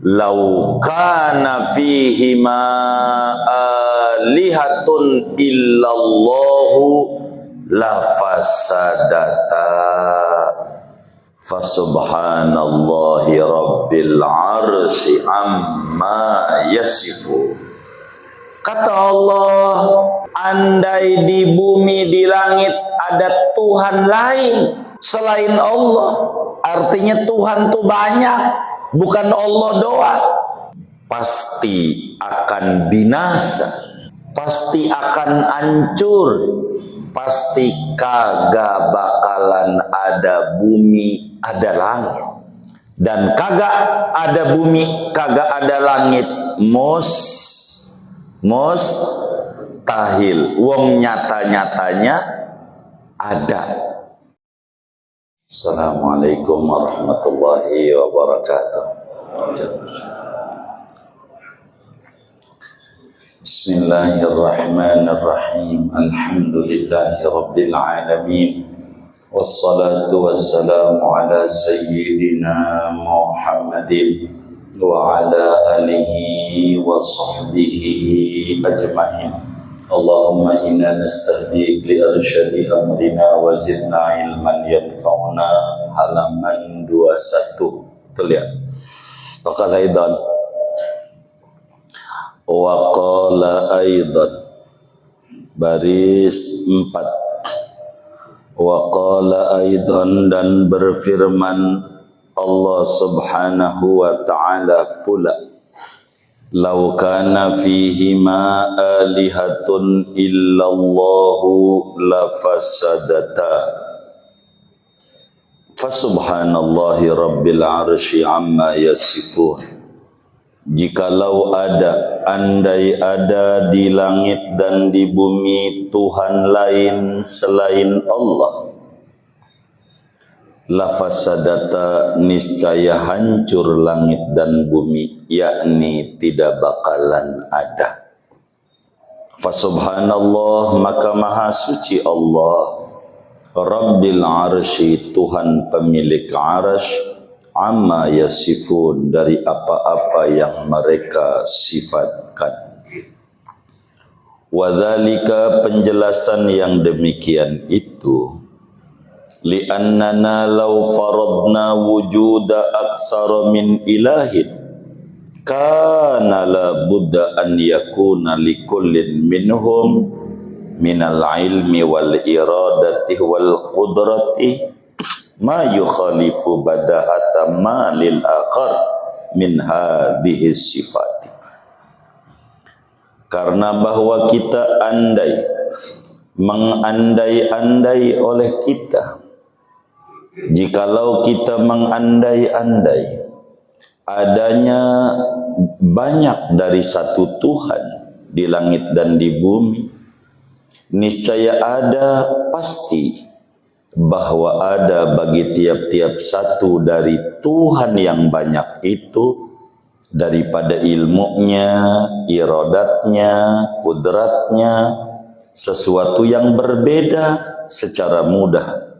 Lau kana fihima alihatun illallahu lafasadata fasubhanallahi rabbil arsy amma yasifu. Kata Allah, andai di bumi di langit ada Tuhan lain selain Allah, artinya Tuhan tuh banyak, bukan Allah doang, pasti akan binasa, pasti akan hancur, pasti kagak bakalan ada bumi, ada langit. Dan kagak ada bumi, kagak ada langit, mustahil. Wong nyata-nyatanya ada. Assalamualaikum warahmatullahi wabarakatuh. Bismillahirrahmanirrahim. Alhamdulillahi rabbil alamin. Wassalatu wassalamu ala sayyidina Muhammadin wa ala alihi wa sahbihi ajma'in. Allahumma inna nastahdiq li arsyadi amrina wa zidna ilman yanfa'una. Halaman 21. Terlihat. Waqala aidan baris 4. Waqala aidan, dan berfirman Allah subhanahu wa ta'ala pula, lau kana fihima alihatun illallahu lafasadata fasubhanallahi rabbil arsy amma yasifun. Jikalau ada, andai ada di langit dan di bumi Tuhan lain selain Allah, lafasadata, niscaya hancur langit dan bumi, yakni tidak bakalan ada. Fasubhanallah, maka maha suci Allah, Rabbil arsy, Tuhan pemilik arsy, amma yasifun, dari apa-apa yang mereka sifatkan. Wadzalika, penjelasan yang demikian itu, li'annana law faradna wujuda aksara min ilahin kana la budda an yakuna likullin minhum minal ilmi wal iradati wal qudrati ma yukhalifu badahata ma lil akhar min hadhihi sifat. Karena bahwa kita mengandai-andai oleh kita, jikalau kita mengandai-andai adanya banyak dari satu Tuhan di langit dan di bumi, niscaya ada, pasti bahwa ada bagi tiap-tiap satu dari Tuhan yang banyak itu, daripada ilmunya, iradatnya, kudratnya, sesuatu yang berbeda secara mudah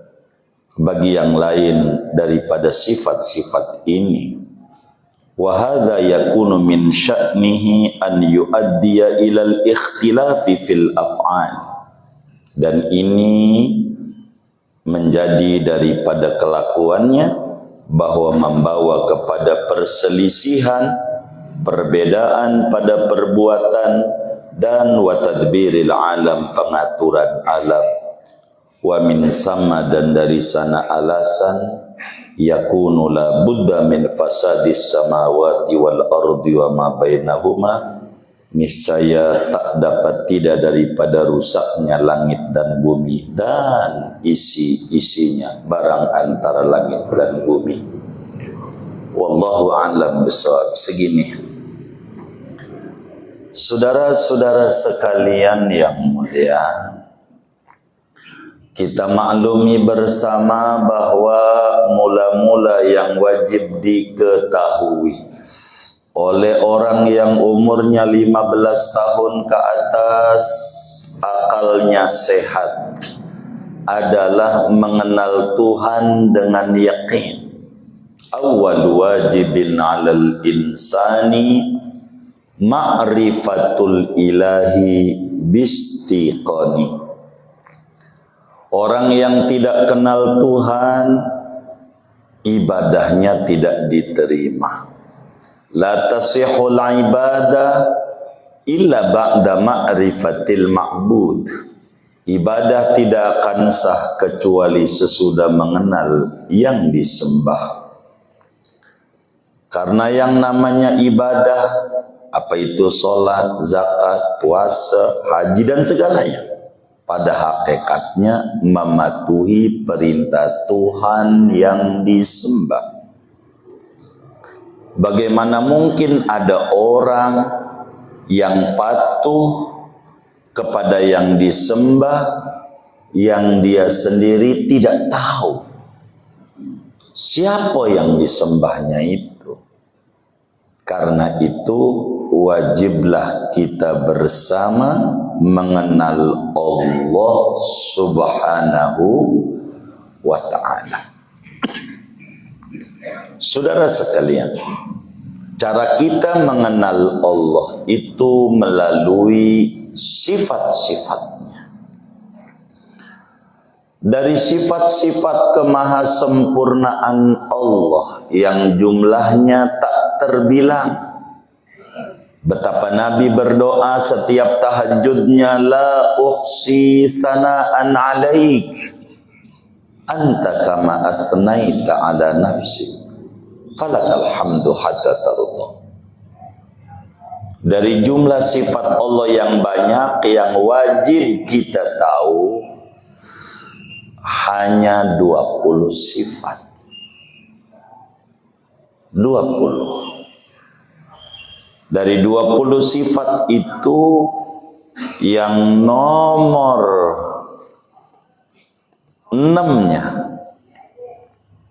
bagi yang lain daripada sifat-sifat ini. Wa hadza yakunu min sya'nihi an yu'addiya ilal ikhtilafi fil af'al. Dan ini menjadi daripada kelakuannya bahwa membawa kepada perselisihan, perbedaan pada perbuatan, dan watadbiril alam, pengaturan alam. Wa min sama, dan dari sana alasan, yakunu la budda min fasadis samawati wal ardi wa ma bainahuma, niscaya tak dapat tidak daripada rusaknya langit dan bumi dan isi-isinya, barang antara langit dan bumi. Wallahu a'lam bishawab. Segini, saudara-saudara sekalian yang mulia, kita maklumi bersama bahwa mula-mula yang wajib diketahui oleh orang yang umurnya 15 tahun ke atas, akalnya sehat, adalah mengenal Tuhan dengan yakin. awal wajibin 'alal insani ma'rifatul ilahi bistiqani. Orang yang tidak kenal Tuhan, ibadahnya tidak diterima. La tasihul ibadah illa ba'da ma'rifatil ma'bud. Ibadah tidak akan sah kecuali sesudah mengenal yang disembah. Karena yang namanya ibadah, apa itu sholat, zakat, puasa, haji dan segalanya, pada hakikatnya mematuhi perintah Tuhan yang disembah. Bagaimana mungkin ada orang yang patuh kepada yang disembah, yang dia sendiri tidak tahu siapa yang disembahnya itu? Karena itu wajiblah kita bersama mengenal Allah Subhanahu wa ta'ala. Saudara sekalian, cara kita mengenal Allah itu melalui sifat-sifatnya. Dari sifat-sifat kemahasempurnaan Allah yang jumlahnya tak terbilang. Betapa Nabi berdoa setiap tahajudnya, la uhsi sana'an alaik anta kama asnaita ala nafsi falakal hamdu hatta tarudha. Dari jumlah sifat Allah yang banyak yang wajib kita tahu hanya 20 sifat. 20. Dari 20 sifat itu yang nomor 6-nya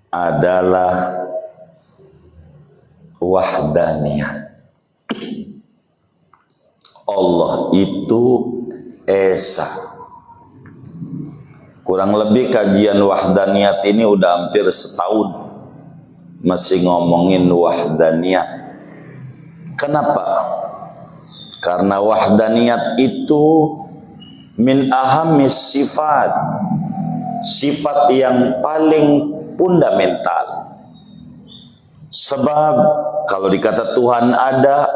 adalah wahdaniyah. Allah itu esa. Kurang lebih kajian wahdaniyat ini udah hampir setahun masih ngomongin wahdaniyat. Kenapa? Karena wahdaniyat itu min ahamis sifat, sifat yang paling fundamental. Sebab kalau dikata Tuhan ada,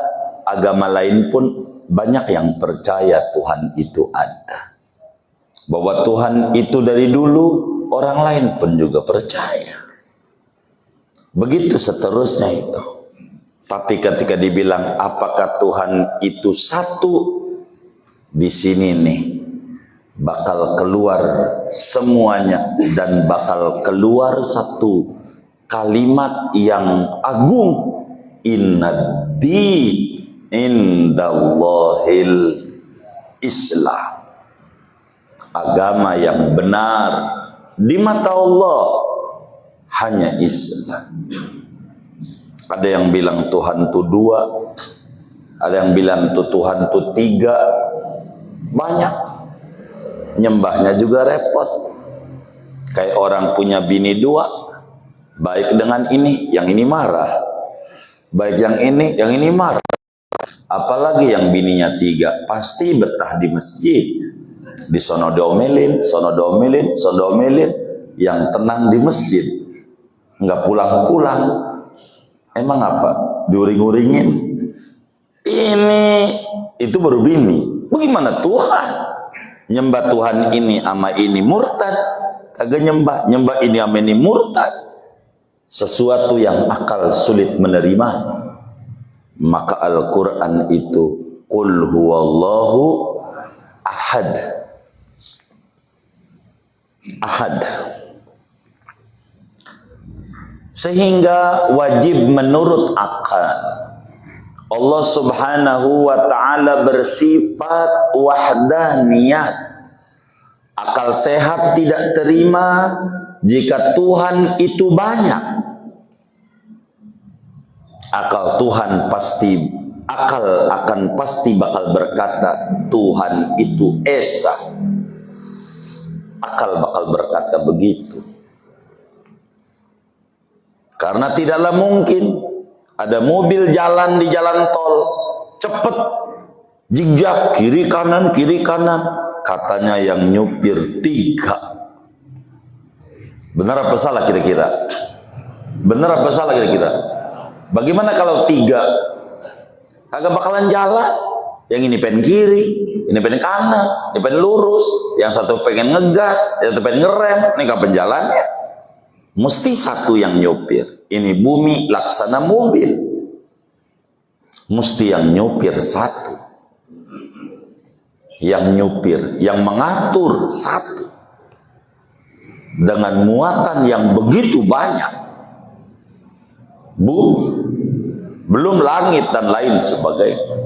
agama lain pun banyak yang percaya Tuhan itu ada. Bahwa Tuhan itu dari dulu, orang lain pun juga percaya. Begitu seterusnya itu. Tapi ketika dibilang apakah Tuhan itu satu, di sini nih bakal keluar semuanya dan bakal keluar satu kalimat yang agung. Innad-di indallahil Islam. Agama yang benar di mata Allah hanya Islam. Ada yang bilang Tuhan itu 2, ada yang bilang Tuhan itu 3. Banyak. Nyembahnya juga repot. Kayak orang punya bini 2, baik dengan ini, yang ini marah. Baik yang ini marah. Apalagi yang bininya 3, pasti betah di masjid. Di sono diomelin, sono diomelin, sono diomelin, yang tenang di masjid. Nggak pulang-pulang. Emang apa? Diuring-uringin. Ini, itu baru bini. Bagaimana Tuhan? Nyembah Tuhan ini sama ini murtad. Kagak nyembah. Nyembah ini sama ini murtad. Sesuatu yang akal sulit menerima. Maka Al-Quran itu Qul huwallahu ahad. Ahad. Sehingga wajib menurut akal. Allah Subhanahu wa ta'ala bersifat wahdaniyat. Akal sehat tidak terima jika Tuhan itu banyak. Akal akan pasti bakal berkata Tuhan itu esa. Akal bakal berkata begitu. Karena tidaklah mungkin ada mobil jalan di jalan tol cepet, zigzag kiri kanan, katanya yang nyupir 3. Benar apa salah kira-kira? Benar apa salah kira-kira? Bagaimana kalau 3? Agak bakalan jalan. Yang ini pengen kiri, ini pengen kanan, ini pengen lurus, yang satu pengen ngegas, yang satu pengen ngerem. Ini kapan jalannya? Mesti satu yang nyupir. Ini bumi laksana mobil. Mesti yang nyupir satu. Yang nyupir, yang mengatur satu. Dengan muatan yang begitu banyak. Bumi. Belum langit dan lain sebagainya.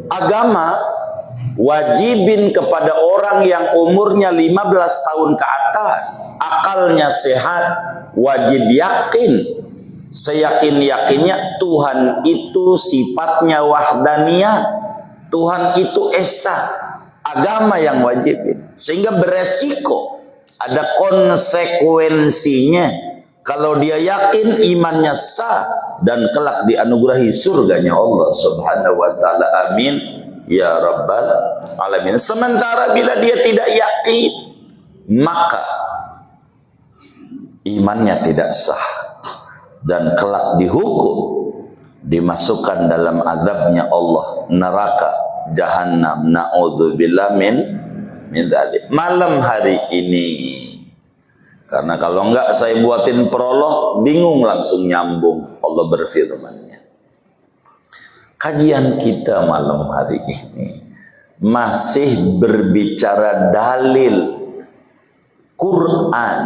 Agama wajibin kepada orang yang umurnya 15 tahun ke atas, akalnya sehat, wajib yakin, seyakin-yakinnya Tuhan itu sifatnya wahdaniyah, Tuhan itu esa. Agama yang wajibin, sehingga beresiko, ada konsekuensinya. Kalau dia yakin imannya sah dan kelak dianugerahi surganya Allah Subhanahu wa taala. Amin ya rabbal alamin. Sementara bila dia tidak yakin, maka imannya tidak sah dan kelak dihukum, dimasukkan dalam azabnya Allah, neraka Jahannam. Na'udzubillah min dzalik. Malam hari ini, karena kalau enggak saya buatin prolog bingung langsung nyambung. Allah berfirman-Nya. Kajian kita malam hari ini masih berbicara dalil Quran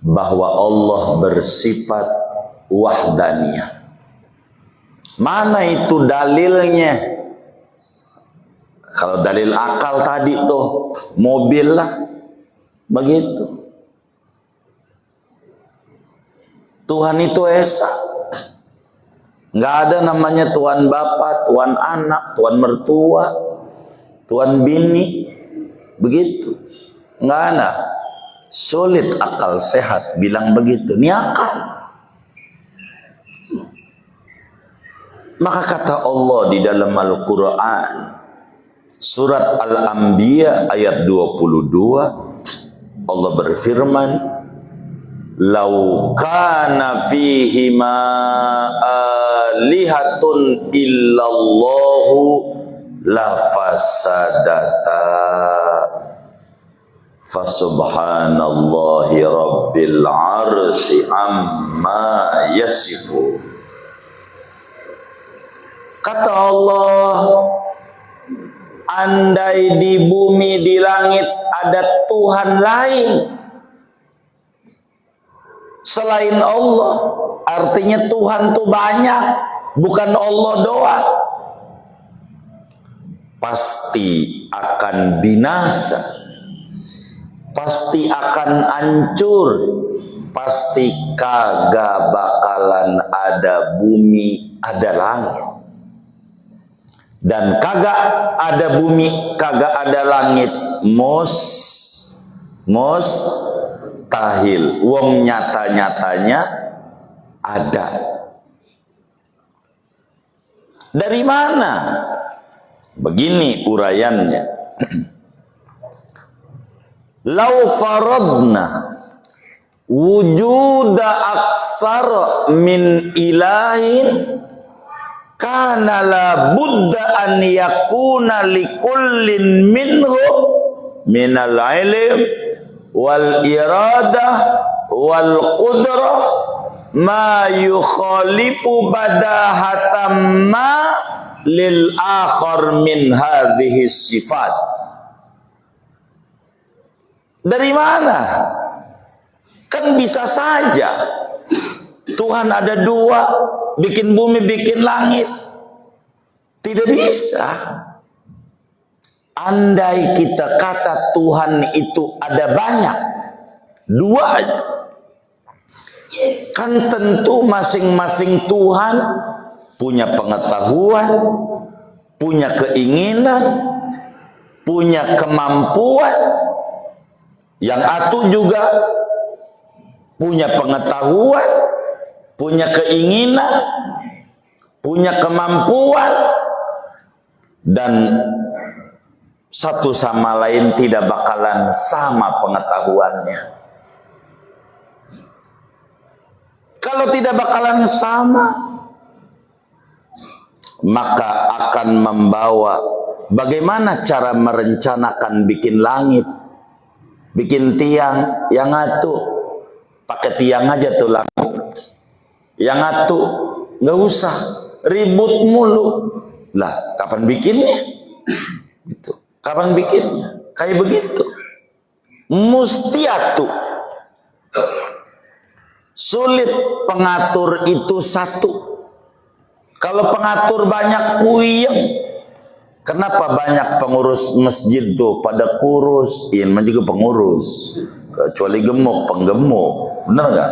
bahwa Allah bersifat wahdaniyah. Mana itu dalilnya? Kalau dalil akal tadi tuh mobil lah, begitu. Tuhan itu esa. Nggak ada namanya Tuhan Bapa, Tuhan Anak, Tuhan Mertua, Tuhan Bini. Begitu. Nggak ada. Sulit akal sehat bilang begitu. Ini akal. Maka kata Allah di dalam Al-Quran, surat Al-Anbiya ayat 22, Allah berfirman, "Lau kana fihima alihatun illallahu lafasadata fasubhanallahi rabbil arsy amma yasifun." Kata Allah, andai di bumi, di langit ada Tuhan lain selain Allah, artinya Tuhan tuh banyak, bukan Allah doang, pasti akan binasa, pasti akan hancur, pasti kagak bakalan ada bumi, ada langit. Dan kagak ada bumi, kagak ada langit, mustahil. Wong nyata-nyatanya ada. Dari mana? Begini uraiannya. Lau faradna wujuda aksar min ilahin kana la budda an yakuna likullin minhu minal ilm wal iradah wal qudrah ma yukhalifu badahatam ma lil akhar min hadhihi sifat. Dari mana? Kan bisa saja Tuhan ada dua, bikin bumi, bikin langit. Tidak bisa. Andai kita kata Tuhan itu ada banyak, dua aja, kan tentu masing-masing Tuhan punya pengetahuan, punya keinginan, punya kemampuan, Yang atu juga punya pengetahuan, punya keinginan, punya kemampuan, dan satu sama lain tidak bakalan sama pengetahuannya. Kalau tidak bakalan sama, maka akan membawa bagaimana cara merencanakan bikin langit, bikin tiang. Yang atu pakai tiang aja tuh langit, yang atu nggak usah ribut mulu. Lah, kapan bikinnya? Gitu. Kapan bikinnya? Kayak begitu. Musti atu. Sulit pengatur itu satu. Kalau pengatur banyak puyeng. Kenapa banyak pengurus masjid tuh pada kurus? Ini juga pengurus. Kecuali gemuk, penggemuk. Bener nggak?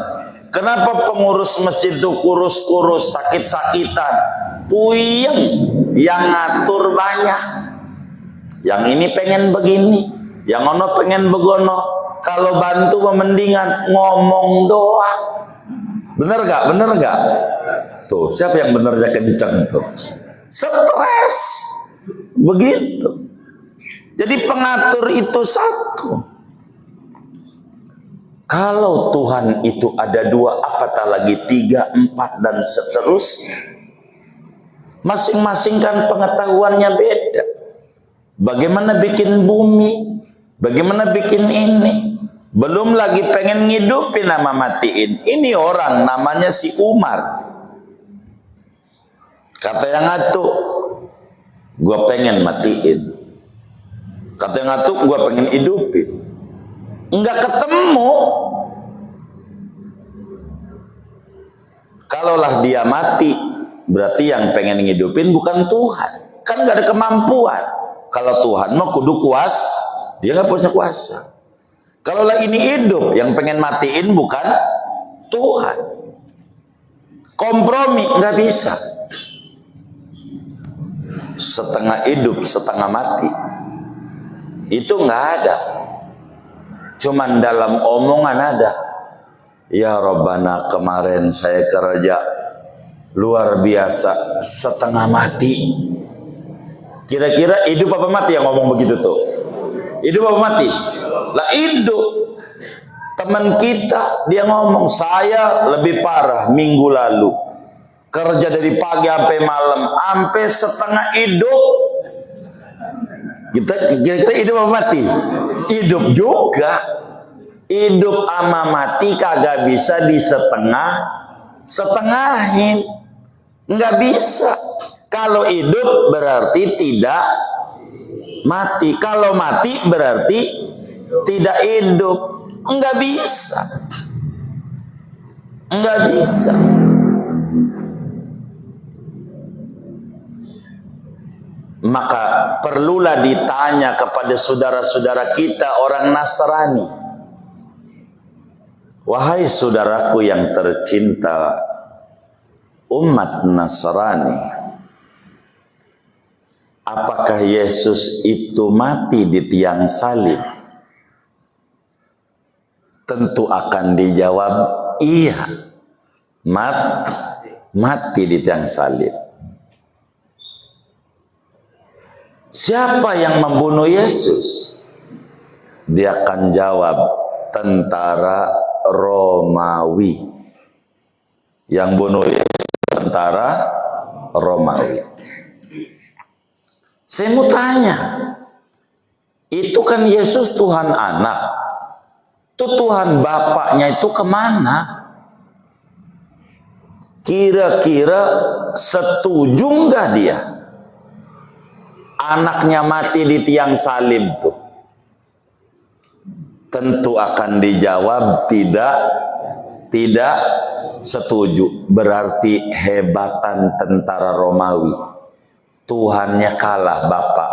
Kenapa pengurus masjid itu kurus-kurus, sakit-sakitan? Puyeng, yang ngatur banyak. Yang ini pengen begini, yang ono pengen begono. Kalau bantu memendingan ngomong doang. Bener gak? Bener gak? Tuh, siapa yang benernya kenceng tuh? Stres. Begitu. Jadi pengatur itu satu. Kalau Tuhan itu ada dua, apatah lagi tiga, empat, dan seterusnya. Masing-masing kan pengetahuannya beda. Bagaimana bikin bumi, bagaimana bikin ini. Belum lagi pengen ngidupin sama matiin. Ini orang namanya si Umar. Kata yang atu, gue pengen matiin. Kata yang atu, gue pengen hidupin. Enggak ketemu. Kalaulah dia mati, berarti yang pengen ngidupin bukan Tuhan. Kan gak ada kemampuan. Kalau Tuhan mau kudu kuasa, dia gak punya kuasa. Kalaulah ini hidup, yang pengen matiin bukan Tuhan. Kompromi gak bisa. Setengah hidup, setengah mati. Itu gak ada. Cuman dalam omongan ada. Ya Rabbana, kemarin saya kerja luar biasa, setengah mati. Kira-kira hidup apa mati yang ngomong begitu tuh? Hidup apa mati? Lah hidup. Teman kita dia ngomong, saya lebih parah minggu lalu. Kerja dari pagi sampai malam, sampai setengah hidup. Kita kira-kira hidup apa mati? Hidup juga. Hidup ama mati kagak bisa disetengah-setengahin. Enggak bisa. Kalau hidup berarti tidak mati. Kalau mati berarti tidak hidup. Enggak bisa. Enggak bisa. Maka perlulah ditanya kepada saudara-saudara kita orang Nasrani. Wahai saudaraku yang tercinta, umat Nasrani, apakah Yesus itu mati di tiang salib? Tentu akan dijawab iya, mati di tiang salib. Siapa yang membunuh Yesus? Dia akan jawab tentara Romawi. Yang bunuh Yesus tentara Romawi. Saya mau tanya, itu kan Yesus Tuhan anak, itu Tuhan bapaknya itu kemana? Kira-kira setuju nggak dia anaknya mati di tiang salib tuh? Tentu akan dijawab tidak setuju. Berarti hebatan tentara Romawi. Tuhannya kalah bapak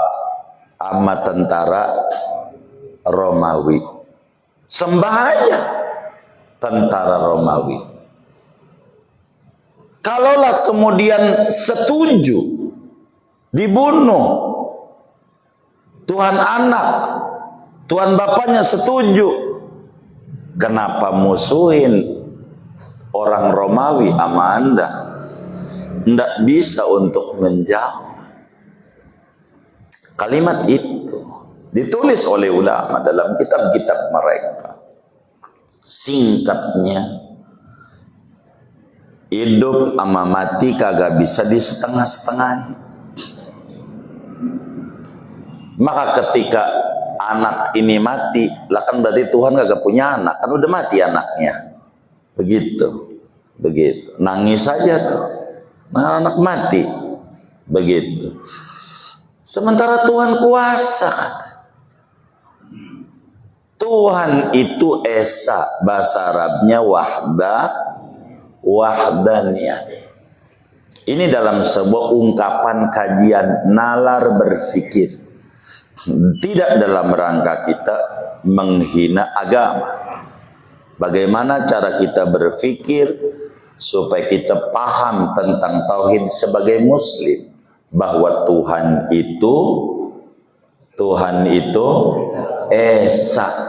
sama tentara Romawi. Sembah aja tentara Romawi. Kalaulah kemudian setuju dibunuh Tuhan anak, Tuhan bapaknya setuju, Kenapa musuhin orang Romawi sama Anda? Tidak bisa untuk menjawab. Kalimat itu ditulis oleh ulama dalam kitab-kitab mereka. Singkatnya, hidup sama mati kagak bisa di setengah-setengah. Maka ketika anak ini mati, lah kan berarti Tuhan kagak punya anak, kan udah mati anaknya. Begitu. Nangis saja tuh. Nah, anak mati. Begitu. Sementara Tuhan kuasa. Tuhan itu esa, bahasa Arabnya wahdaniyah. Ini dalam sebuah ungkapan kajian nalar berfikir, tidak dalam rangka kita menghina agama. Bagaimana cara kita berfikir supaya kita paham tentang tauhid sebagai muslim, bahwa Tuhan itu esa.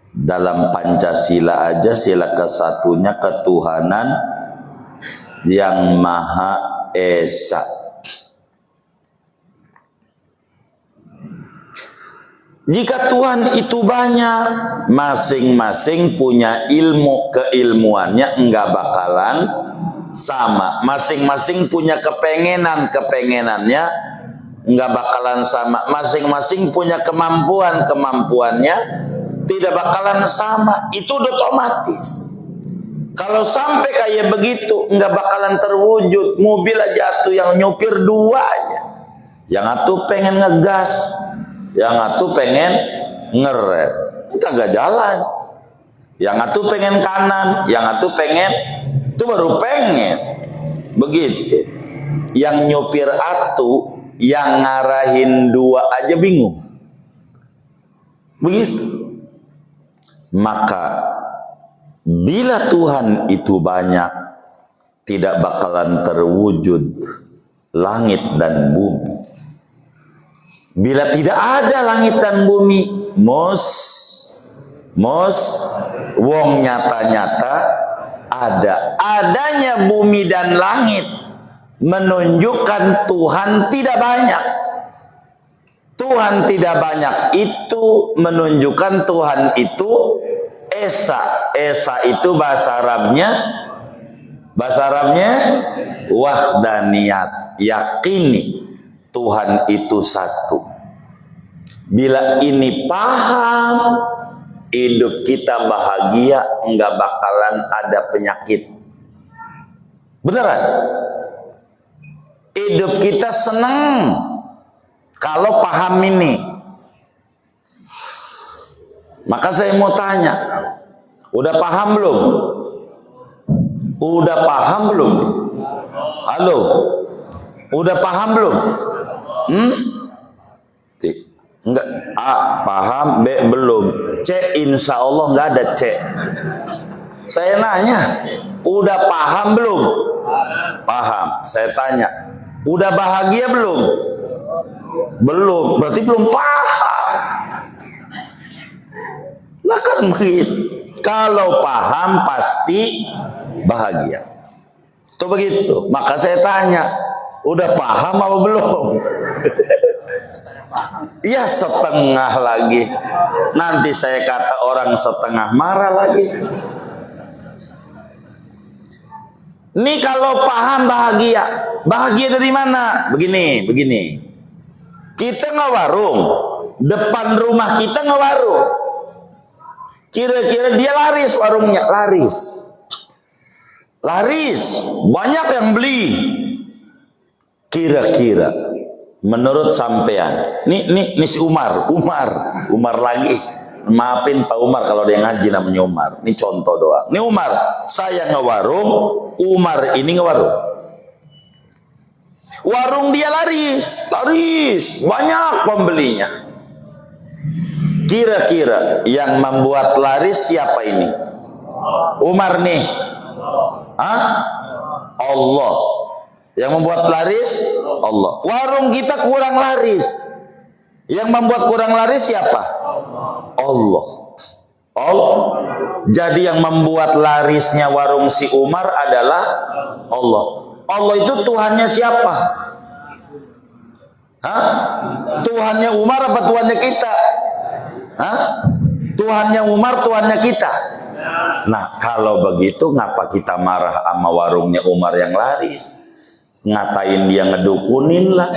Dalam Pancasila aja sila kesatunya ketuhanan yang Maha Esa. Jika Tuhan itu banyak, masing-masing punya ilmu, keilmuannya enggak bakalan sama. Masing-masing punya kepengenannya enggak bakalan sama. Masing-masing punya kemampuannya tidak bakalan sama. Itu udah otomatis. Kalau sampai kayak begitu, nggak bakalan terwujud. Mobil aja tuh yang nyupir dua aja. Yang satu pengen ngegas, yang satu pengen ngerem, itu agak jalan. Yang satu pengen kanan, yang satu pengen, itu baru pengen. Begitu. Yang nyupir satu, yang ngarahin dua aja bingung. Begitu. Maka bila Tuhan itu banyak, tidak bakalan terwujud langit dan bumi. Bila tidak ada langit dan bumi, wong nyata-nyata adanya bumi dan langit menunjukkan Tuhan tidak banyak. Tuhan tidak banyak itu menunjukkan Tuhan itu esa. Esa itu bahasa Arabnya wahdaniyat. Yakini Tuhan itu satu. Bila ini paham, hidup kita bahagia, enggak bakalan ada penyakit. Beneran? Hidup kita senang kalau paham ini. Maka saya mau tanya, udah paham belum? Udah paham belum? Halo? Udah paham belum? Enggak. A, paham. B, belum. C, insya Allah enggak ada C. Saya nanya, udah paham belum? Paham. Saya tanya, udah bahagia belum? Belum. Berarti belum paham. Nah kan begitu. Kalau paham pasti bahagia. Tuh begitu. Maka saya tanya, udah paham apa belum? Ya setengah lagi. Nanti saya kata orang setengah marah lagi. Ini kalau paham bahagia. Bahagia dari mana? Begini. Kita ngewarung. Depan rumah kita ngewarung. Kira-kira dia laris warungnya. Laris. Banyak yang beli. Kira-kira menurut sampean, nih si Umar lagi. Maafin Pak Umar kalau dia ngaji namanya Umar. Ini contoh doang. Nih Umar, saya ngewarung, Umar ini ngewarung. Warung dia laris, banyak pembelinya. Kira-kira yang membuat laris siapa ini? Umar nih. Hah? Allah. Yang membuat laris Allah. Warung kita kurang laris. Yang membuat kurang laris siapa? Allah. Jadi yang membuat larisnya warung si Umar adalah Allah. Allah itu Tuhannya siapa? Hah? Tuhannya Umar apa Tuhannya kita? Hah? Tuhannya Umar, Tuhannya kita. Nah, kalau begitu ngapa kita marah sama warungnya Umar yang laris? Ngatain dia ngedukunin lah.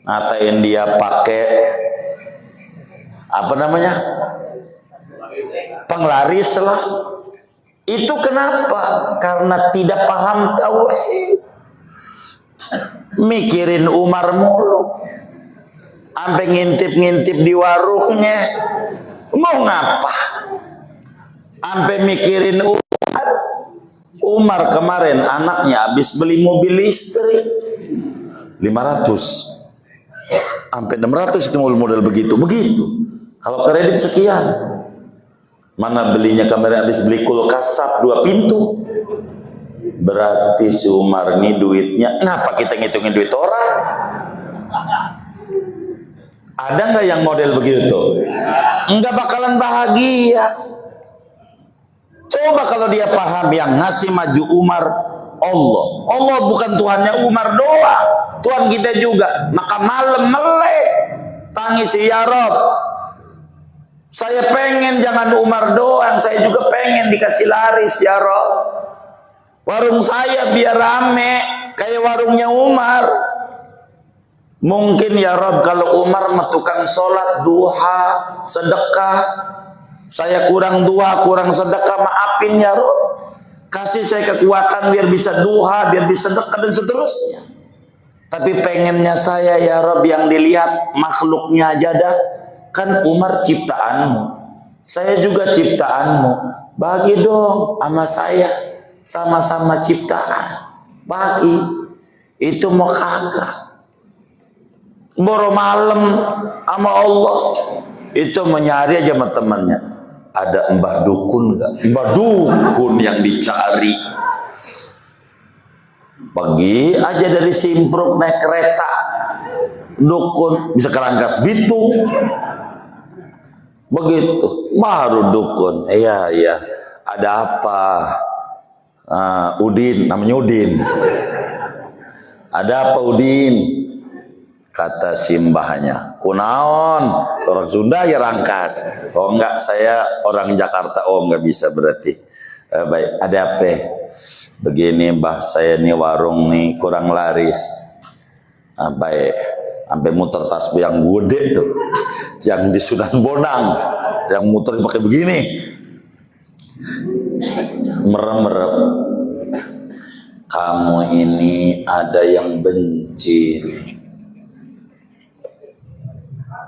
Ngatain dia pakai apa namanya? Penglaris lah. Itu kenapa? Karena tidak paham tauhid. Mikirin Umar mulu. Sampai ngintip-ngintip di warungnya. Mau ngapa? Sampai mikirin Umar. Umar kemarin anaknya habis beli mobil listrik 500. Sampai 600 itu model begitu. Kalau kredit sekian. Mana belinya kemarin habis beli kulkas SAP 2 pintu. Berarti si Umar ini duitnya. Kenapa kita ngitungin duit orang? Ada nggak yang model begitu? Enggak bakalan bahagia. Coba kalau dia paham yang ngasih maju Umar Allah. Allah bukan Tuhannya Umar doang. Tuhan kita juga. Maka malam melek tangis ya Rob. Saya pengen jangan Umar doang, saya juga pengen dikasih laris ya Rob. Warung saya biar rame kayak warungnya Umar. Mungkin ya Rob kalau Umar tukang sholat duha, sedekah, saya kurang duha, kurang sedekah, maafin ya Rob. Kasih saya kekuatan biar bisa duha, biar bisa sedekah dan seterusnya. Tapi pengennya saya ya Rob yang dilihat makhluknya aja dah. Kan Umar ciptaanmu, saya juga ciptaanmu. Bagi dong sama saya, sama-sama ciptaan. Bagi, itu mau kagak. Boro malam sama Allah, itu menyari aja sama temannya. Ada Mbah Dukun nggak? Mbah Dukun yang dicari. Pergi aja dari Simpruk naik kereta. Dukun bisa ke Rangkas Bitung. Begitu baru dukun. Iya ada apa? Udin, namanya Udin. Ada apa Udin? Kata simbahnya, kunaon orang Sunda ya Rangkas. Oh enggak, saya orang Jakarta. Oh enggak bisa berarti. Baik, ada apa? Begini Mbah, saya nih warung nih kurang laris. Baik, sampai muter tasbih yang gede tuh, yang di Sunan Bonang, yang muter pakai begini, merem. Kamu ini ada yang benci nih.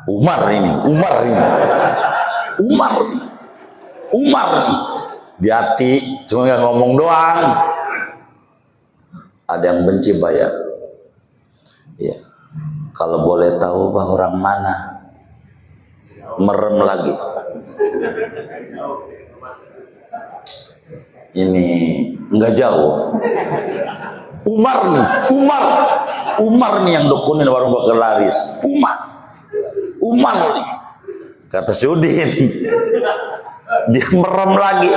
Umar nih. Di hati cuma nggak ngomong doang. Ada yang benci bayar. Ya. Kalau boleh tahu bah orang mana? Merem lagi. Ini nggak jauh. Umar nih yang dukunin warung bakal laris. Umar nih. Kata Sudin. Dia merem lagi.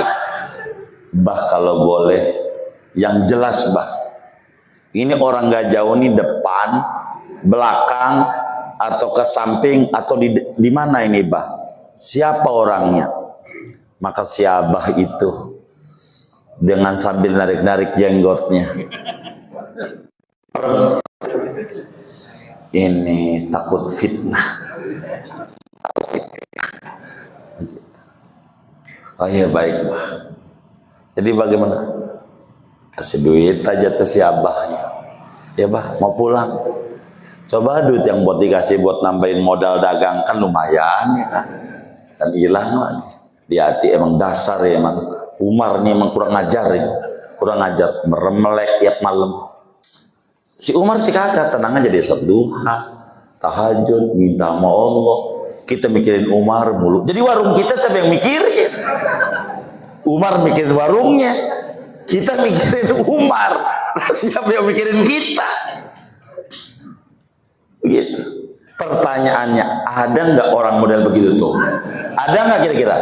Bah kalau boleh yang jelas bah. Ini orang nggak jauh nih, depan, belakang, atau ke samping, atau di mana ini bah? Siapa orangnya? Maka si Abah itu dengan sambil narik-narik jenggotnya. Ini takut fitnah. Oh iya baik bah. Jadi bagaimana? Kasih duit aja tuh si Abahnya. Ya bah, mau pulang. Coba duit yang buat dikasih buat nambahin modal dagang kan lumayan ya kan. Kan hilang lagi. Di hati emang dasar ya emang. Umar nih emang kurang ngajar ya. Kurang ngajar, meremelek tiap malam. Si Umar sih kagak, tenang aja dia sholat duha, tahajud, minta sama Allah. Kita mikirin Umar mulu. Jadi warung kita siapa yang mikirin? Umar mikirin warungnya. Kita mikirin Umar. Siapa yang mikirin kita? Begitu. Pertanyaannya, ada nggak orang model begitu tuh? Ada nggak kira-kira?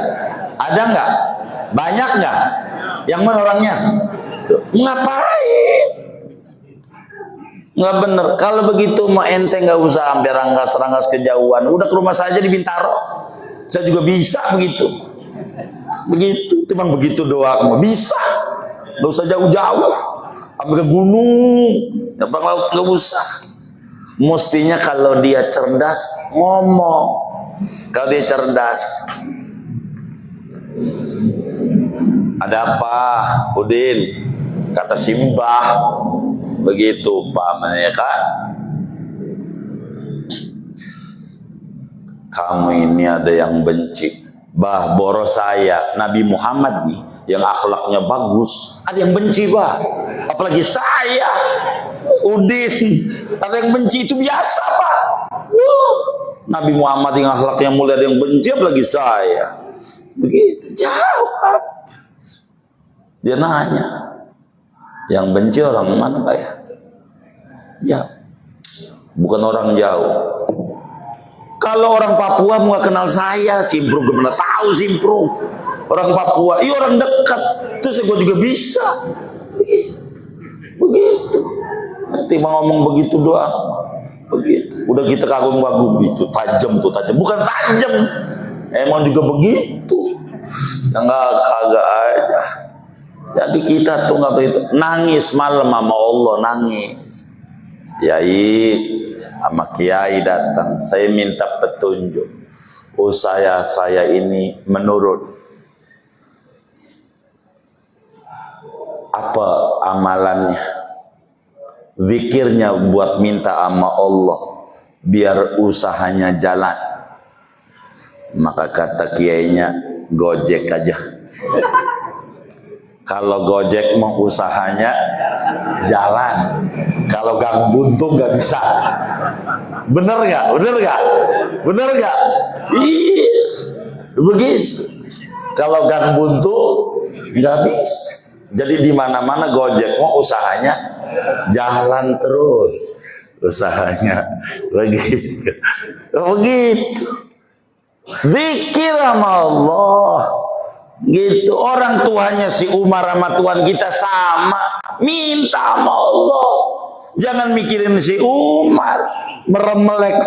Ada nggak? Banyak nggak? Yang mana orangnya? Ngapain? Nggak bener. Kalau begitu mah ente nggak usah sampai ranggas-ranggas kejauhan. Udah ke rumah saja di Bintaro. Saya juga bisa begitu. Begitu, cuman begitu doang. Bisa. Nggak usah jauh-jauh. Sampai ke gunung. Nggak usah. Mestinya kalau dia cerdas ngomong. Kalau dia cerdas. Ada apa, Udin? Kata Simbah. Begitu pamannya kan. Kamu ini ada yang benci. Bah, boros saya Nabi Muhammad nih yang akhlaknya bagus, ada yang benci, bah. Apalagi saya, Udin, ada yang benci, itu biasa, pak. Nabi Muhammad yang akhlaknya mulia, ada yang benci, apalagi saya. Begitu, jawab. Dia nanya, yang benci orang mana, pak ya? Ya, bukan orang jauh. Kalau orang Papua nggak kenal saya, Simpruk gue pernah tahu Simpruk. Orang Papua, iya orang dekat. Terus gue juga bisa. Begitu. Nanti mau ngomong begitu doang. Begitu. Udah kita kagum-kagum itu tajam tuh tajam. Bukan tajam, emang juga begitu. Enggak kagak aja. Jadi kita tuh nggak begitu. Nangis malam sama Allah, nangis. Yai sama kiai datang, saya minta petunjuk. Usaha saya ini menurut apa amalannya, zikirnya buat minta sama Allah biar usahanya jalan. Maka kata kiainya, gojek aja. Kalau gojek mau usahanya jalan, kalau gang buntung nggak bisa. Bener nggak? Bener nggak? Bener nggak? Iya, begitu. Kalau gang buntu nggak bisa. Jadi di mana-mana gojek mau usahanya jalan terus, usahanya begitu. Begitu. Zikir sama Allah. Gitu. Orang tuanya si Umar sama Tuhan kita sama. Minta sama Allah. Jangan mikirin si Umar. Meremelek.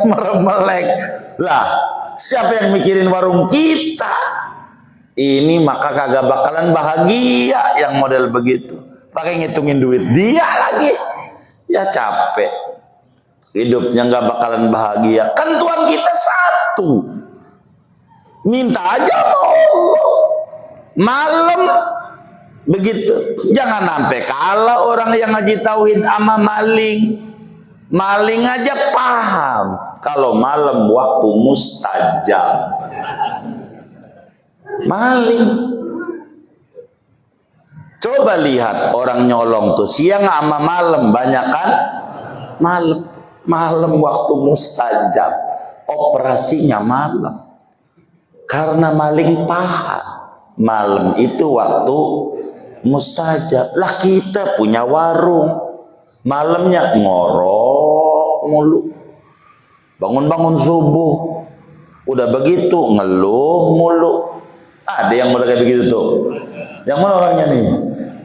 Lah, siapa yang mikirin warung kita? Ini maka kagak bakalan bahagia yang model begitu. Pakai ngitungin duit dia lagi. Ya capek. Hidupnya gak bakalan bahagia. Kan Tuhan kita satu. Minta aja sama Allah. Malam begitu. Jangan sampai kalah orang yang ngaji tauhid sama maling. Maling aja paham kalau malam waktu mustajab. Maling. Coba lihat orang nyolong tuh siang sama malam, banyak kan? Malam waktu mustajab. Operasinya malam. Karena maling paham. Malam itu waktu mustajab. Lah kita punya warung, malamnya ngorok mulu. Bangun-bangun subuh, udah begitu ngeluh mulu. Ada yang mulai kayak begitu tuh. Yang mana orangnya nih?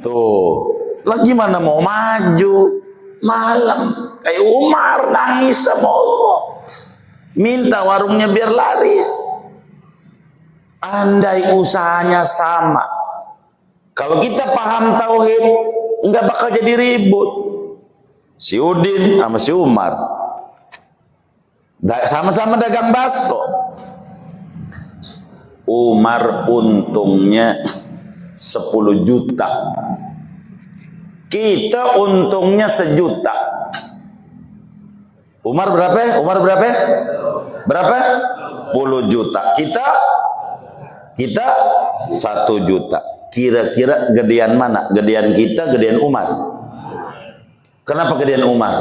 Tuh. Lah gimana mau maju malam? Kayak Umar nangis sama Allah. Minta warungnya biar laris. Andai usahanya sama, kalau kita paham tauhid, nggak bakal jadi ribut. Si Udin sama si Umar, sama-sama dagang bakso. Umar untungnya 10 juta, kita untungnya 1 juta. Umar berapa? Berapa? 10 juta. Kita 1 juta. Kira-kira gedean mana? Gedean kita, gedean Umar. Kenapa gedean Umar?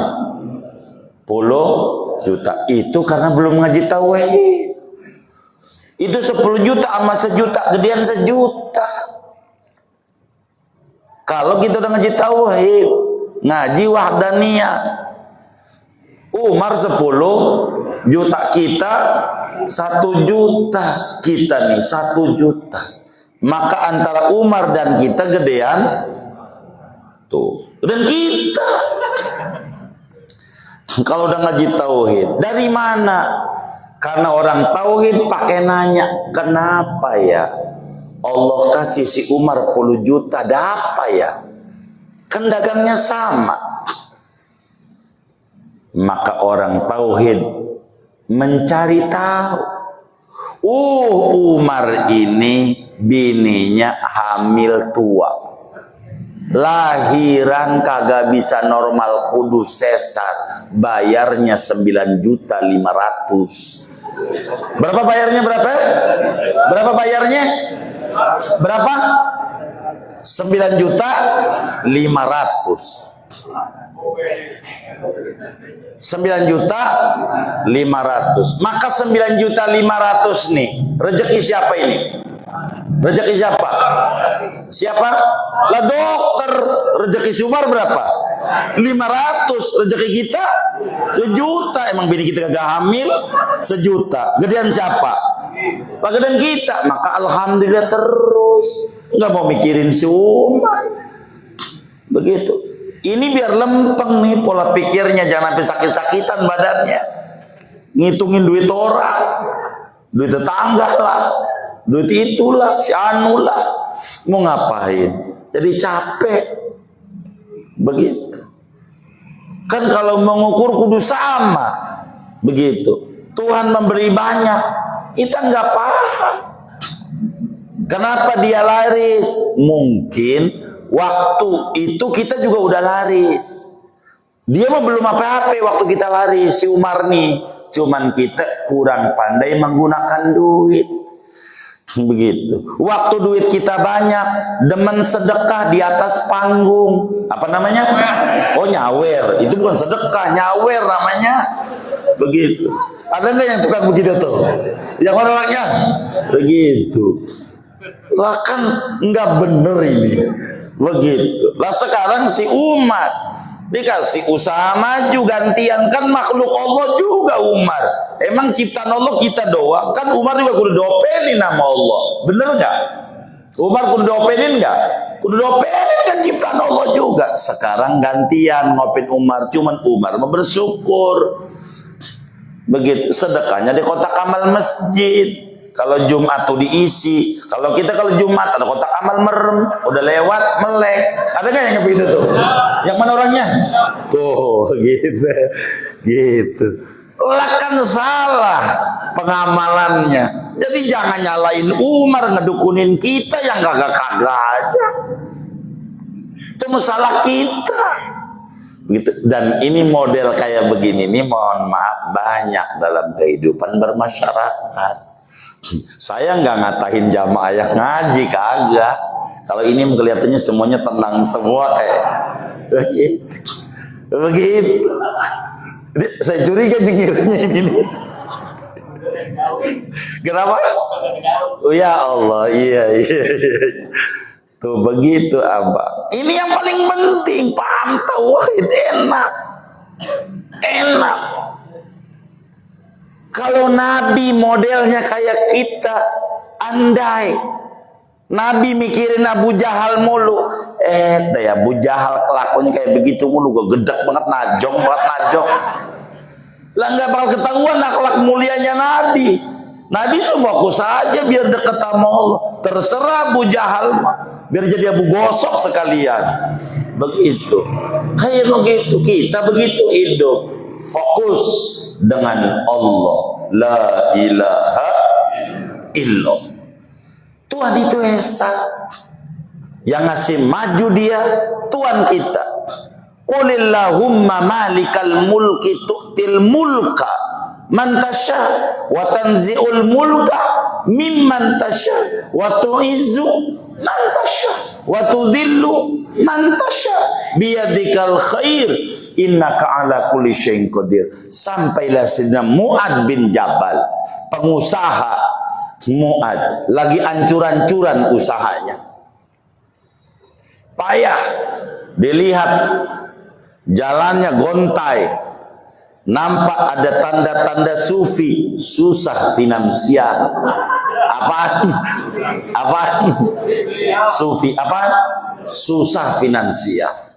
10 juta. Itu karena belum ngaji tauhid. Itu 10 juta sama 1 juta, gedean 1 juta. Kalau kita udah ngaji tauhid, ngaji wahdaniyah, Umar 10 juta kita 1 juta, kita nih 1 juta. Maka antara Umar dan kita gedean tuh. Dan kita kalau udah ngaji tauhid, dari mana? Karena orang tauhid pakai nanya, kenapa ya Allah kasih si Umar 10 juta, ada apa ya? Kan dagangnya sama. Maka orang tauhid mencari tahu. Umar ini bininya hamil tua. Lahiran kagak bisa normal, kudu sesar. Bayarnya 9.500.000. Berapa bayarnya berapa? Berapa bayarnya? Berapa? 9.500.000. 9.500.000. Maka 9.500.000 nih, rezeki siapa ini? Rezeki siapa? Siapa? Lah dokter. Rezeki Umar berapa? 500. Rezeki kita 1 juta. Emang bini kita gak hamil? 1 juta. Gedean siapa? Lah gedean kita. Maka alhamdulillah terus. Nggak mau mikirin si Umar. Begitu. Ini biar lempeng nih pola pikirnya, jangan sampai sakit-sakitan badannya. Ngitungin duit orang, duit tetangga lah, duit itulah, si anu lah. Mau ngapain? Jadi capek. Begitu. Kan kalau mengukur kudu sama. Begitu. Tuhan memberi banyak, kita nggak paham. Kenapa dia laris? Mungkin waktu itu kita juga udah laris. Dia mah belum apa-apa waktu kita laris, si Umar nih. Cuman kita kurang pandai menggunakan duit. Begitu. Waktu duit kita banyak, demen sedekah di atas panggung. Apa namanya? Oh, nyawer. Itu bukan sedekah, nyawer namanya. Begitu. Ada nggak yang tukang begitu tuh? Yang orang-orangnya? Begitu. Lah kan nggak bener ini. Begitu. Lah sekarang si Umar dikasih usaha maju gantian, kan makhluk Allah juga Umar. Emang ciptaan Allah kita doang? Kan Umar juga kudu dopenin nama Allah. Bener nggak? Umar kudu dopenin nggak? Kudu dopenin kan ciptaan Allah juga. Sekarang gantian ngopin Umar. Cuman Umar mau bersyukur. Begitu. Sedekahnya di kotak amal masjid. Kalau Jumat tuh diisi. Kalau kita kalau Jumat ada kotak amal merem, udah lewat melek. Ada nggak yang begitu tuh? Yang mana orangnya? Tuh gitu, gitu. Lah kan salah pengamalannya. Jadi jangan nyalain Umar ngedukunin kita yang kagak-kagak aja. Itu masalah kita. Begitu. Dan ini model kayak begini nih, mohon maaf banyak dalam kehidupan bermasyarakat. Saya nggak ngatahin jamaah yang ngaji, kagak. Kalau ini kelihatannya semuanya tenang semua kayak begitu. Saya curiga jengirnya ini. Kenapa? Oh ya Allah, iya. Tuh begitu abang. Ini yang paling penting, paham tauhid, enak. Kalau Nabi modelnya kayak kita, andai Nabi mikirin Abu Jahal mulu, daya Abu Jahal kelakuannya kayak begitu mulu, gue gedek banget, najong banget. Lah nggak bakal ketahuan akhlak mulianya Nabi. Nabi fokus aja biar deket sama Allah. Terserah Abu Jahal mah, biar jadi Abu Gosok sekalian. Begitu. Kayak begitu kita begitu hidup. Fokus dengan Allah. La ilaha illallah. Tuhan itu esa. Yang ngasih maju dia Tuhan kita. Qulillahumma malikal mulki tu'til mulka man tasha wa tanzi'ul mulka mimman tasha wa tu'izzu man tasha wa tudhillu man tasha biyadikal khair innaka ala kulli syai'in qadir. Sampailah Sayyidina Mu'ad bin Jabal, pengusaha Mu'ad, lagi ancur-ancuran usahanya, payah, dilihat jalannya gontai, nampak ada tanda-tanda sufi, susah finansial. Apaan? Apaan? Sufi apa? Susah finansial.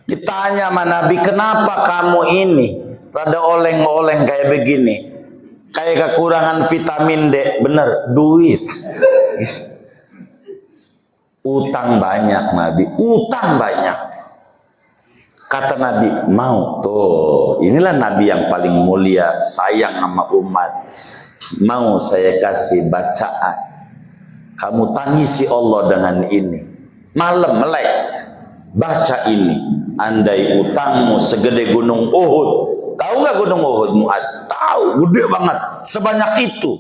Ditanya sama Nabi, kenapa kamu ini rada oleng-oleng kayak begini? Kayak kekurangan vitamin D. Bener, duit. Utang banyak Nabi, utang banyak. Kata Nabi, mau tuh, inilah Nabi yang paling mulia, sayang sama umat. Mau saya kasih bacaan, kamu tangisi Allah dengan ini. Malam melek, baca ini. Andai utangmu segede gunung Uhud, tahu nggak gunung Uhud Mu'ad? Tahu, gede banget, sebanyak itu,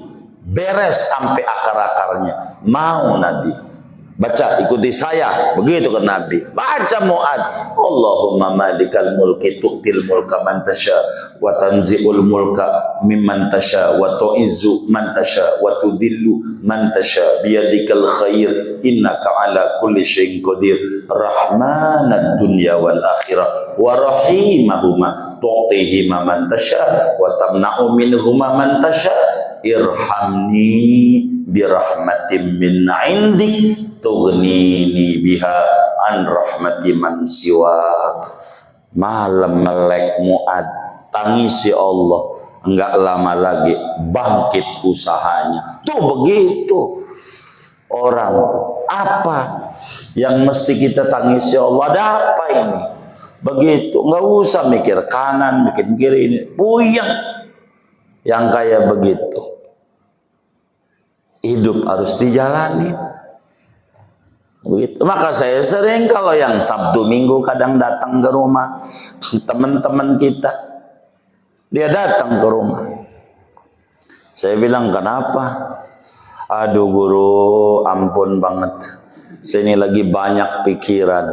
beres sampai akar-akarnya. Mau Nabi? Baca, ikuti saya. Begitu kan Nabi. Baca Mu'ad. Allahumma malikal mulki tu'til mulka man tasha wa tanzi'ul mulka mimman tasha wa tu'izzu man tasha wa tudhillu man tasha biyadikal khair innaka ala kulli syai'in qadir rahmanad dunya wal akhirah wa rahimahuma tu'tihima man tasha wa tamna'u minhuma man tasha irhamni birahmatin min 'indik tughnini biha an rahmati man siwak. Malam melek Mu'ad, tangisi Allah, enggak lama lagi bangkit usahanya. Tuh begitu orang. Apa yang mesti kita tangisi Allah? Ada apa ini? Begitu, enggak usah mikir kanan, mikir kiri, ini puyeng. Yang kayak begitu hidup harus dijalani. Begitu. Maka saya sering kalau yang Sabtu Minggu kadang datang ke rumah teman-teman kita, dia datang ke rumah. Saya bilang, kenapa? Aduh guru, ampun banget, saya ini lagi banyak pikiran.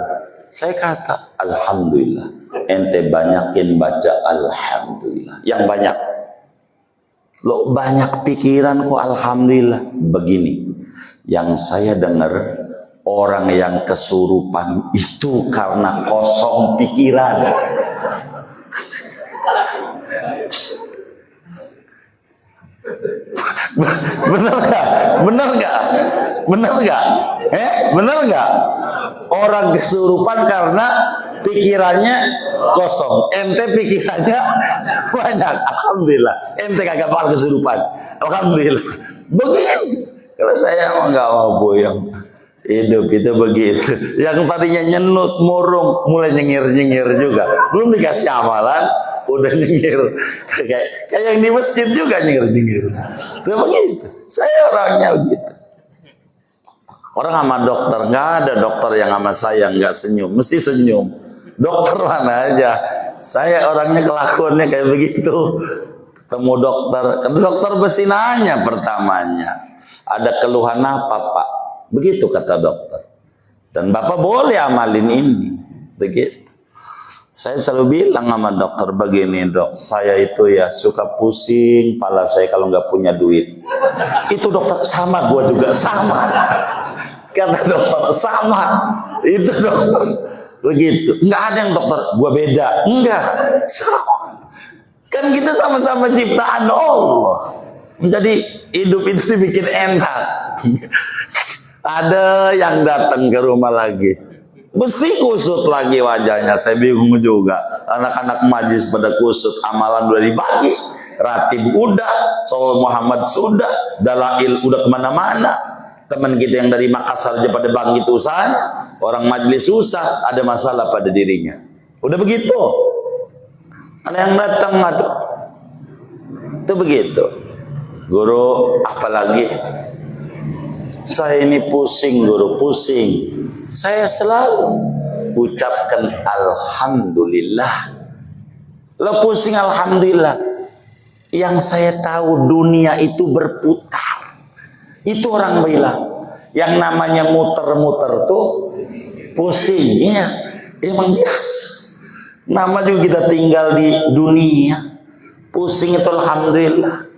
Saya kata, alhamdulillah, ente banyakin baca alhamdulillah. Yang banyak. Lo banyak pikiran kok alhamdulillah. Begini, yang saya dengar, orang yang kesurupan itu karena kosong pikiran. Bener nggak? Bener nggak? Bener nggak? Bener nggak? Orang kesurupan karena pikirannya kosong. Ente pikirannya banyak. Alhamdulillah. Ente kagak bakal kesurupan. Alhamdulillah. Begitu. Kalau saya emang nggak mau boyong. Hidup itu begitu. Yang tadinya nyenut, murung, mulai nyengir-nyengir juga. Belum dikasih amalan, udah nyengir. Kayak yang di masjid juga nyengir-nyengir. Itu begitu. Saya orangnya begitu. Orang sama dokter, nggak ada dokter yang sama saya nggak senyum, mesti senyum. Dokter mana aja. Saya orangnya kelakuannya kayak begitu. Ketemu dokter mesti nanya pertamanya, ada keluhan apa Pak? Begitu kata dokter. Dan Bapak boleh amalin ini. Begitu. Saya selalu bilang sama dokter begini, dok, saya itu ya suka pusing kepala saya kalau nggak punya duit. Itu dokter, sama gue juga sama. Karena dokter sama. Itu dokter. Begitu. Nggak ada yang dokter, gue beda. Enggak. Sama. Kan kita sama-sama ciptaan Allah. Menjadi hidup itu dibikin enak. Ada yang datang ke rumah lagi, mesti kusut lagi wajahnya. Saya bingung juga. Anak-anak majlis pada kusut, amalan udah dibagi, ratib udah, Shalawat Muhammad sudah, dalail udah kemana-mana. Teman kita yang dari Makassar aja pada bangkit usahanya. Orang majlis susah, ada masalah pada dirinya. Udah begitu. Ada yang datang, aduh. Itu begitu. Guru, apalagi? Saya ini pusing guru, pusing. Saya selalu ucapkan alhamdulillah. Lo pusing alhamdulillah. Yang saya tahu dunia itu berputar. Itu orang bilang. Yang namanya muter-muter tuh pusing. Ya, emang biasa. Nama juga kita tinggal di dunia. Pusing itu alhamdulillah.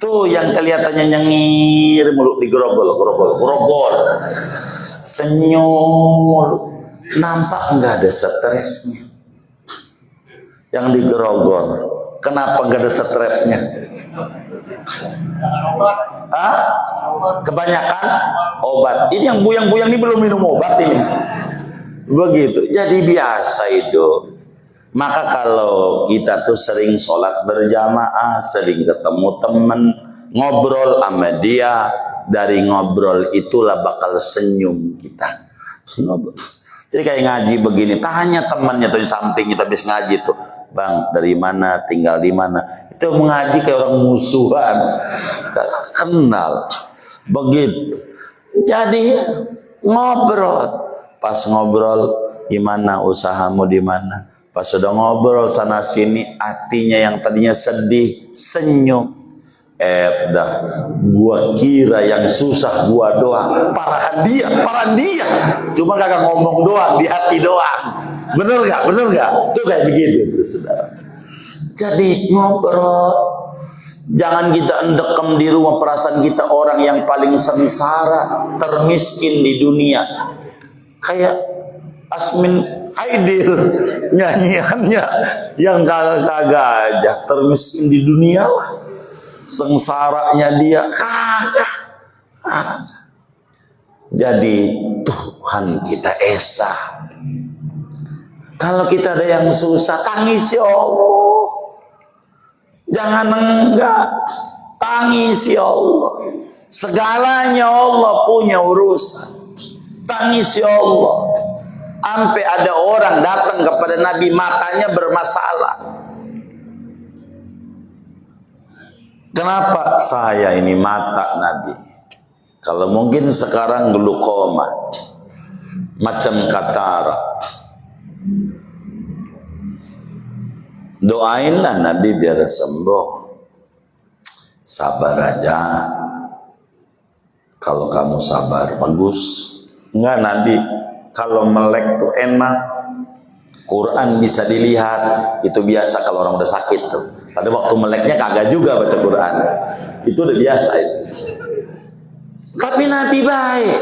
Tuh yang kelihatannya nyengir mulut digerogol. Senyum, nampak enggak ada stresnya. Yang digerogol, Kenapa gak ada stresnya? Hah? Kebanyakan obat. Ini yang buyang-buyang ini belum minum obat ini. Begitu. Jadi biasa itu. Maka kalau kita tuh sering sholat berjamaah, sering ketemu teman, ngobrol sama dia, dari ngobrol itulah bakal senyum kita. Jadi kayak ngaji begini, tanya temannya tuh di samping kita habis ngaji tuh, bang dari mana, tinggal di mana, itu mengaji kayak orang musuhan, karena kenal, begitu. Jadi ngobrol, pas ngobrol gimana usahamu di mana, pas sudah ngobrol sana sini, hatinya yang tadinya sedih senyum. Dah, gua kira yang susah gua doang, parahan dia, cuma kagak ngomong doang, di hati doang. Bener gak? Tuh kayak begitu, saudara. Jadi ngobrol, jangan kita endekem di rumah perasaan kita orang yang paling sengsara, termiskin di dunia. Kayak Asmin Aidil nyanyiannya yang kagak aja, termiskin di dunia lah. Sengsaranya dia kagak. Jadi Tuhan kita esa. Kalau kita ada yang susah, tangis ya Allah. Jangan enggak, tangis ya Allah. Segalanya Allah punya urusan. Tangis ya Allah. Sampai ada orang datang kepada Nabi, matanya bermasalah. Kenapa saya ini mata Nabi? Kalau mungkin sekarang glukoma, macam katarak. Doainlah Nabi biar sembuh. Sabar aja. Kalau kamu sabar, bagus. Enggak Nabi, kalau melek tuh enak. Quran bisa dilihat, itu biasa kalau orang udah sakit tuh. Pada waktu meleknya kagak juga baca Quran. Itu udah biasa itu. Tapi Nabi baik.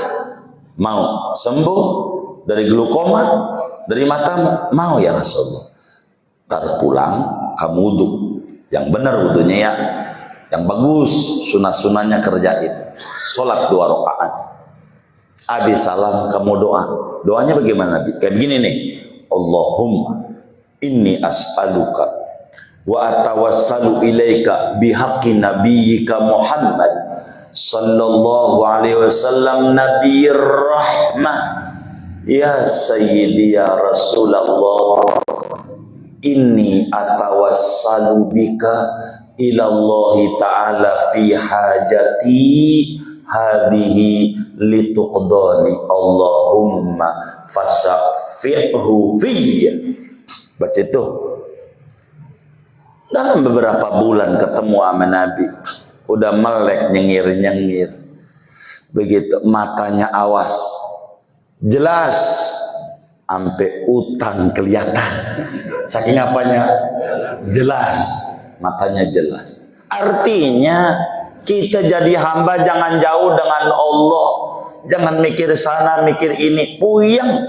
Mau sembuh dari glukoma, dari matamu, mau ya Rasulullah. Ntar pulang kamu wudhu. Yang benar wudhunya ya. Yang bagus, sunah-sunahnya kerjain. Sholat 2 rakaat. Habis salam kamu doa. Doanya bagaimana Nabi? Kayak begini nih. Allahumma inni as'aluka wa atawassalu ilaika bihaqqi nabiyyika Muhammad sallallahu alaihi wasallam nabiyir rahmah ya sayyidi ya Rasulullah inni atawassalu bika ila Allah ta'ala fi hajati hadhihi lituqdali Allahumma fasyafi'hu fiyya. Baca itu. Dalam beberapa bulan ketemu sama Nabi, udah melek nyengir-nyengir. Begitu matanya awas. Jelas sampai utang kelihatan. Saking apanya? Jelas, matanya jelas. Artinya kita jadi hamba jangan jauh dengan Allah. Jangan mikir sana, mikir ini, puyeng.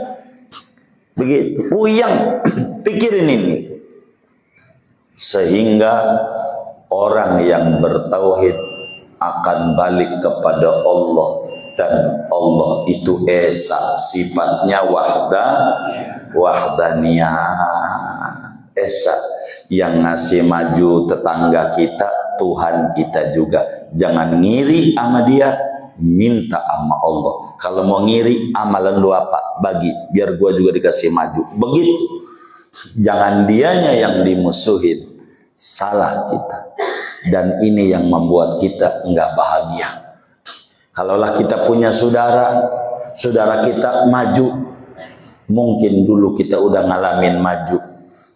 Begitu, puyeng. Pikirin ini. Sehingga orang yang bertauhid akan balik kepada Allah, dan Allah itu esa, sifatnya wahdaniyah. Esa, yang ngasih maju tetangga kita, Tuhan kita juga. Jangan ngiri sama dia, minta sama Allah. Kalau mau ngiri, amalan lu apa? Bagi, biar gua juga dikasih maju. Begitu. Jangan dianya yang dimusuhin. Salah kita. Dan ini yang membuat kita enggak bahagia. Kalaulah kita punya saudara, saudara kita maju, mungkin dulu kita udah ngalamin maju,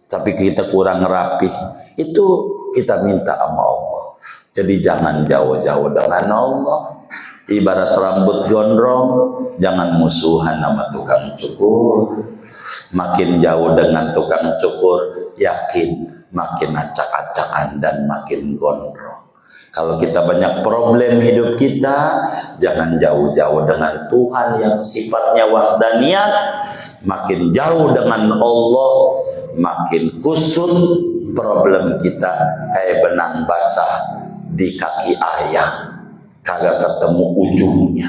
tapi kita kurang rapih, itu kita minta sama Allah. Jadi jangan jauh-jauh dengan Allah. Ibarat rambut gondrong, jangan musuhan sama tukang cukur. Makin jauh dengan tukang cukur, yakin makin acak-acakan dan makin gondrong. Kalau kita banyak problem hidup kita, jangan jauh-jauh dengan Tuhan yang sifatnya wahdaniyat. Makin jauh dengan Allah, makin kusut, problem kita kayak benang basah di kaki ayam, kagak ketemu ujungnya.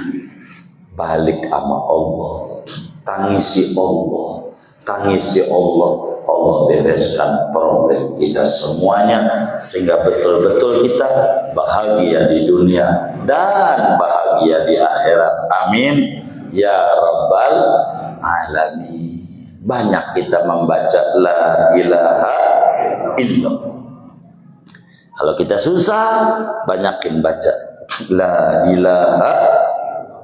Balik sama Allah, tangisi Allah, tangisi Allah. Allah bereskan problem kita semuanya sehingga betul-betul kita bahagia di dunia dan bahagia di akhirat. Amin ya rabbal alamin. Banyak kita membaca la ilaha illallah. Kalau kita susah, banyakin baca la ilaha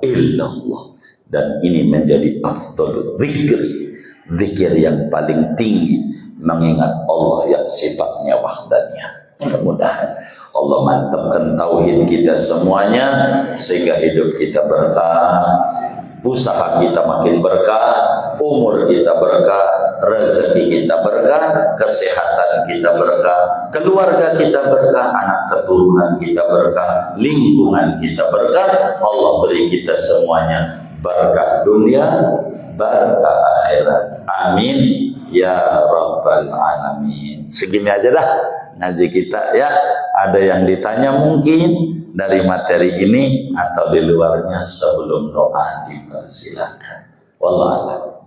illallah. Dan ini menjadi afdalul dzikri, zikir yang paling tinggi, mengingat Allah yang sifatnya wahdaniyah. Mudah-mudahan Allah mantapkan tauhid kita semuanya sehingga hidup kita berkah, usaha kita makin berkah, umur kita berkah, rezeki kita berkah, kesehatan kita berkah, keluarga kita berkah, anak keturunan kita berkah, lingkungan kita berkah. Allah beri kita semuanya berkah dunia, berkah akhirat. Amin ya rabbal alamin. Segini aja dah ngaji kita ya. Ada yang ditanya mungkin dari materi ini atau di luarnya sebelum doa dipersilakan. Wallahu a'lam.